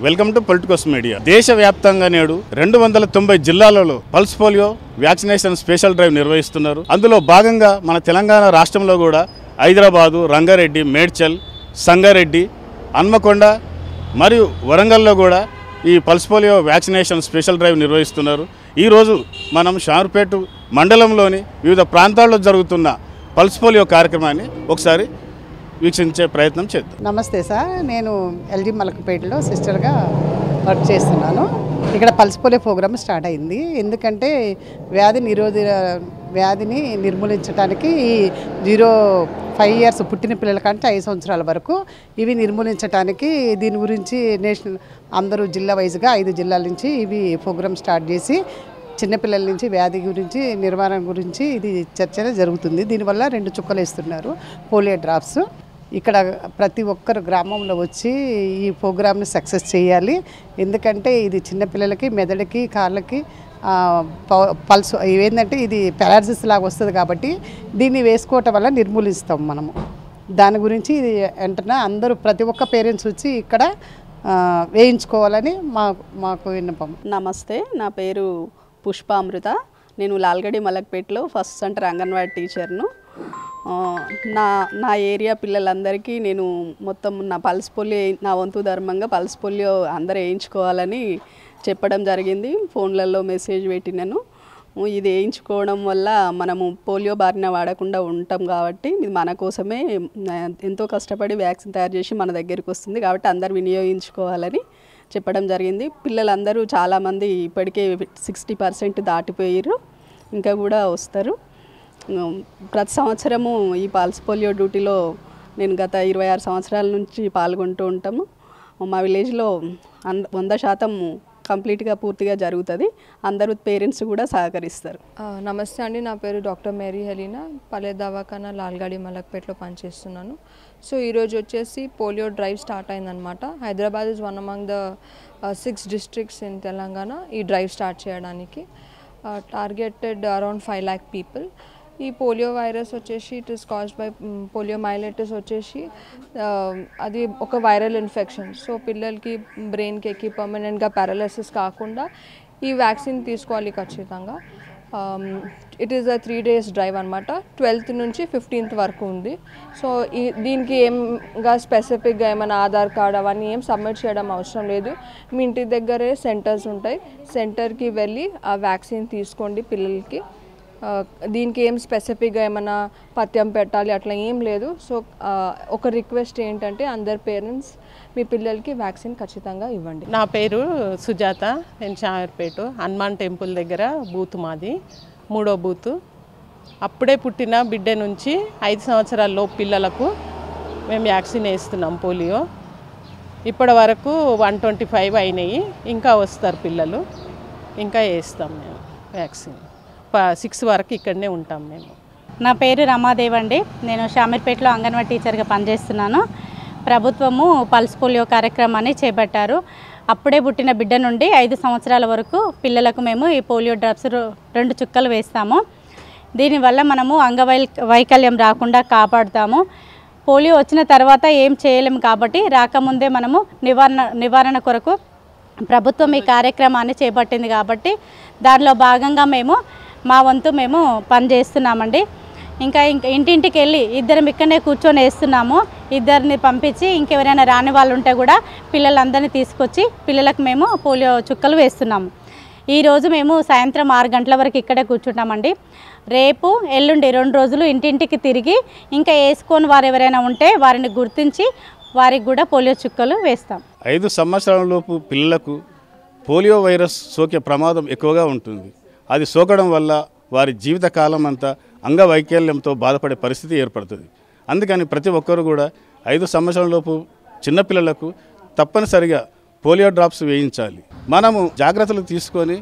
Welcome to Politicos media. దేశవ్యాప్తంగా నేడు 290 జిల్లాలలో pulse polio vaccination special drive నిర్వహిస్తున్నారు. అందులో భాగంగా మన తెలంగాణ రాష్ట్రంలో కూడా హైదరాబాదు, రంగారెడ్డి, మేడ్చల్, సంగారెడ్డి, హన్మకొండ మరియు వరంగల్లో కూడా ఈ pulse polio vaccination special drive నిర్వహిస్తున్నారు. ఈరోజు మనం షార్పేట మండలంలోని వివిధ ప్రాంతాల్లో జరుగుతున్న పల్స్ పోలియో కార్యక్రమాన్ని ఒకసారి వీక్షించే ప్రయత్నం చేద్దాం. నమస్తే సార్, నేను ఎల్జీ మలకపేటలో సిస్టర్గా వర్క్ చేస్తున్నాను. ఇక్కడ పల్స్ పోలియో ప్రోగ్రామ్ స్టార్ట్ అయింది. ఎందుకంటే వ్యాధిని నిర్మూలించడానికి 0-5 ఇయర్స్ పుట్టిన పిల్లల కంటే 5 సంవత్సరాల వరకు ఇవి నిర్మూలించడానికి దీని గురించి నేషనల్ అందరూ జిల్లా వైజ్గా 5 జిల్లాల నుంచి ఇవి ప్రోగ్రామ్ స్టార్ట్ చేసి చిన్నపిల్లల నుంచి వ్యాధి గురించి నివారణ గురించి ఇది చర్చ జరుగుతుంది. దీనివల్ల 2 చుక్కలు వేస్తున్నారు పోలియో డ్రాప్స్. ఇక్కడ ప్రతి ఒక్కరు గ్రామంలో వచ్చి ఈ ప్రోగ్రామ్ని సక్సెస్ చేయాలి. ఎందుకంటే ఇది చిన్నపిల్లలకి మెదడుకి కాళ్ళకి పల్స్ ఏంటంటే ఇది పారాలసిస్ లాగా వస్తుంది కాబట్టి దీన్ని వేసుకోవటం వల్ల నిర్మూలిస్తాం మనము. దాని గురించి ఇది వెంటనే అందరూ ప్రతి ఒక్క పేరెంట్స్ వచ్చి ఇక్కడ వేయించుకోవాలని మాకు విన్నపం. నమస్తే, నా పేరు పుష్పామృత. నేను లాల్గడి మలక్పేటలో ఫస్ట్ సెంటర్ అంగన్వాడీ టీచర్ను. నా ఏరియా పిల్లలందరికీ నేను మొత్తం నా పల్స్ పోలియో నా వంతు ధర్మంగా పల్స్ పోలియో అందరూ వేయించుకోవాలని చెప్పడం జరిగింది. ఫోన్లలో మెసేజ్ పెట్టినాను. ఇది వేయించుకోవడం వల్ల మనము పోలియో బారిన వాడకుండా ఉంటాం కాబట్టి ఇది మన కోసమే ఎంతో కష్టపడి వ్యాక్సిన్ తయారు చేసి మన దగ్గరికి వస్తుంది కాబట్టి అందరు వినియోగించుకోవాలని చెప్పడం జరిగింది. పిల్లలందరూ చాలామంది ఇప్పటికే 60% దాటిపోయారు, ఇంకా కూడా వస్తారు. ప్రతి సంవత్సరము ఈ పల్స్ పోలియో డ్యూటీలో నేను గత 26 సంవత్సరాల నుంచి పాల్గొంటూ ఉంటాము. మా విలేజ్లో 100% కంప్లీట్గా పూర్తిగా జరుగుతుంది. అందరూ పేరెంట్స్ కూడా సహకరిస్తారు. నమస్తే అండి, నా పేరు డాక్టర్ మేరీ హెలీనా. పల్లె దవాఖానా లాల్గడి మలక్పేటలో పనిచేస్తున్నాను. సో ఈరోజు వచ్చేసి పోలియో డ్రైవ్ స్టార్ట్ అయిందనమాట. Hyderabad is one among the 6 districts in Telangana ఈ డ్రైవ్ స్టార్ట్ చేయడానికి. Targeted around 5 lakh people. ఈ పోలియో వైరస్ వచ్చేసి it is caused by polio myelitis వచ్చేసి అది ఒక వైరల్ ఇన్ఫెక్షన్. సో పిల్లలకి బ్రెయిన్కి ఎక్కి పర్మనెంట్గా పారాలసిస్ కాకుండా ఈ వ్యాక్సిన్ తీసుకోవాలి ఖచ్చితంగా. It is a 3 days drive అనమాట. 12th నుంచి 15th వరకు ఉంది. సో దీనికి ఏంగా స్పెసిఫిక్గా ఏమైనా ఆధార్ కార్డ్ అవన్నీ ఏం సబ్మిట్ చేయడం అవసరం లేదు. మీ ఇంటి దగ్గరే సెంటర్స్ ఉంటాయి, సెంటర్కి వెళ్ళి ఆ వ్యాక్సిన్ తీసుకోండి పిల్లలకి. దీనికి ఏం స్పెసిఫిక్గా ఏమైనా పథ్యం పెట్టాలి అట్లా ఏం లేదు. సో ఒక రిక్వెస్ట్ ఏంటంటే అందరు పేరెంట్స్ మీ పిల్లలకి వ్యాక్సిన్ ఖచ్చితంగా ఇవ్వండి. నా పేరు సుజాత, నేను షార్పేట హనుమాన్ టెంపుల్ దగ్గర బూత్ మాది 3వ బూత్. అప్పుడే పుట్టిన బిడ్డ నుంచి 5 సంవత్సరాల లోపు పిల్లలకు మేము వ్యాక్సిన్ వేస్తున్నాం పోలియో. ఇప్పటి వరకు 125 అయినాయి, ఇంకా వస్తారు పిల్లలు, ఇంకా వేస్తాం మేము వ్యాక్సిన్. 6 వరకు ఇక్కడనే ఉంటాం మేము. నా పేరు రమాదేవి అండి, నేను షామీర్పేటలో అంగన్వాడీ టీచర్గా పనిచేస్తున్నాను. ప్రభుత్వము పల్స్ పోలియో కార్యక్రమాన్ని చేపట్టారు. అప్పుడే పుట్టిన బిడ్డ నుండి 5 సంవత్సరాల వరకు పిల్లలకు మేము ఈ పోలియో డ్రాప్స్ 2 చుక్కలు వేస్తాము. దీనివల్ల మనము అంగవైకల్యం రాకుండా కాపాడుతాము. పోలియో వచ్చిన తర్వాత ఏం చేయలేము కాబట్టి రాకముందే మనము నివారణ కొరకు ప్రభుత్వం ఈ కార్యక్రమాన్ని చేపట్టింది కాబట్టి దానిలో భాగంగా మా వంతు మేము పనిచేస్తున్నామండి. ఇంకా ఇంటింటికి వెళ్ళి ఇద్దరం ఇక్కడనే కూర్చొని వేస్తున్నాము. ఇద్దరిని పంపించి ఇంకెవరైనా రాని వాళ్ళు ఉంటే కూడా పిల్లలందరినీ తీసుకొచ్చి పిల్లలకు మేము పోలియో చుక్కలు వేస్తున్నాము. ఈరోజు మేము సాయంత్రం 6 గంటల వరకు ఇక్కడే కూర్చుంటామండి. రేపు ఎల్లుండి 2 రోజులు ఇంటింటికి తిరిగి ఇంకా వేసుకొని వారు ఎవరైనా ఉంటే వారిని గుర్తించి వారికి కూడా పోలియో చుక్కలు వేస్తాం. 5 సంవత్సరాల లోపు పిల్లలకు పోలియో వైరస్ సోకే ప్రమాదం ఎక్కువగా ఉంటుంది. అది సోకడం వల్ల వారి జీవితకాలం అంతా అంగవైకల్యంతో బాధపడే పరిస్థితి ఏర్పడుతుంది. అందుకని ప్రతి ఒక్కరు కూడా 5 సంవత్సరాల లోపు చిన్నపిల్లలకు తప్పనిసరిగా పోలియో డ్రాప్స్ వేయించాలి. మనము జాగ్రత్తలు తీసుకొని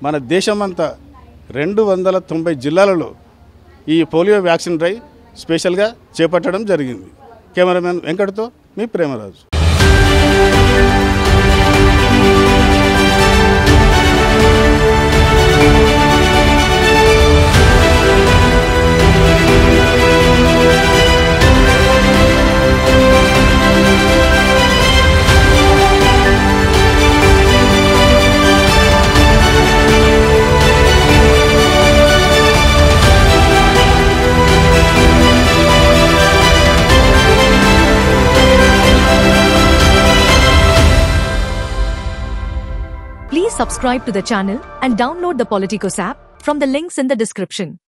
మన దేశమంతా 290 జిల్లాలలో ఈ పోలియో వ్యాక్సిన్ డ్రైవ్ స్పెషల్గా చేపట్టడం జరిగింది. కెమెరామెన్ వెంకట్తో మీ Premaraju. subscribe to the channel and download the Politicos app from the links in the description.